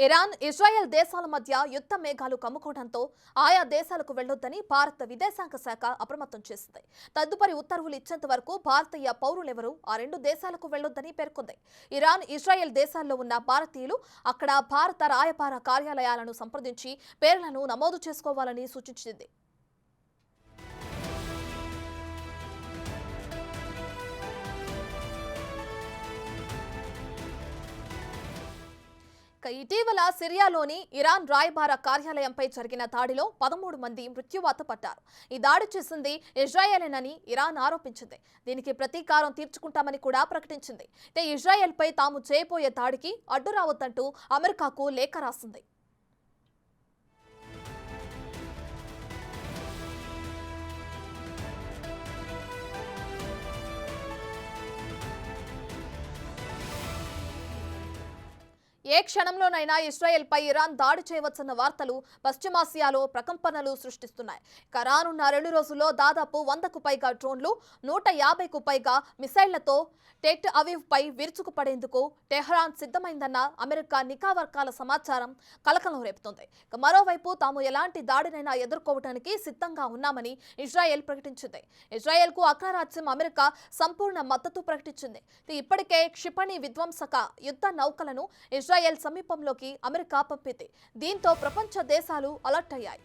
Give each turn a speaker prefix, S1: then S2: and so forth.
S1: Iran, Israel దేశాల మధ్య యుద్ధ మేఘాలు కమ్ముకోవడంతో ఆయా దేశాలకు వెళ్లొద్దని భారత విదేశాంగ శాఖ అప్రమత్తం చేసింది. తదుపరి ఉత్తర్వులు ఇచ్చేంత వరకు భారతీయ పౌరులెవరూ ఆ రెండు దేశాలకు వెళ్లొద్దని పేర్కొంది. ఇరాన్, ఇజ్రాయెల్ దేశాల్లో ఉన్న భారతీయులు అక్కడ భారత రాయబార కార్యాలయాలను సంప్రదించి పేర్లను నమోదు చేసుకోవాలని సూచించింది. ఇటీవల సిరియాలోని ఇరాన్ రాయబార కార్యాలయంపై జరిగిన దాడిలో 13 మంది మృత్యువాత పడ్డారు. ఈ దాడి చేసింది ఇజ్రాయెలేనని ఇరాన్ ఆరోపించింది. దీనికి ప్రతీకారం తీర్చుకుంటామని కూడా ప్రకటించింది. ఇజ్రాయెల్పై తాము చేయబోయే దాడికి అడ్డు రావద్దంటూ అమెరికాకు లేఖ రాసింది. ఏ క్షణంలోనైనా ఇజ్రాయెల్పై ఇరాన్ దాడి చేయవచ్చన్న వార్తలు పశ్చిమాసియాలో ప్రకంపనలు సృష్టిస్తున్నాయి. రానున్న 2 రోజుల్లో దాదాపు 100కు పైగా డ్రోన్లు, 150కు పైగా మిసైళ్లతో టెల్ అవీవ్ పై విరుచుకుపడేందుకు టెహ్రాన్ సిద్ధమైందన్న అమెరికా నిఘా వర్గాల సమాచారం కలకలం రేపుతోంది. మరోవైపు తాము ఎలాంటి దాడినైనా ఎదుర్కోవడానికి సిద్ధంగా ఉన్నామని ఇజ్రాయెల్ ప్రకటించింది. ఇజ్రాయెల్కు అగ్రరాజ్యం అమెరికా సంపూర్ణ మద్దతు ప్రకటించింది. ఇప్పటికే క్షిపణి విధ్వంసక యుద్ధ నౌకలను ఇజ్రాయెల్ సమీపంలోకి అమెరికా పంపింది. దీంతో ప్రపంచ దేశాలు అలర్ట్ అయ్యాయి.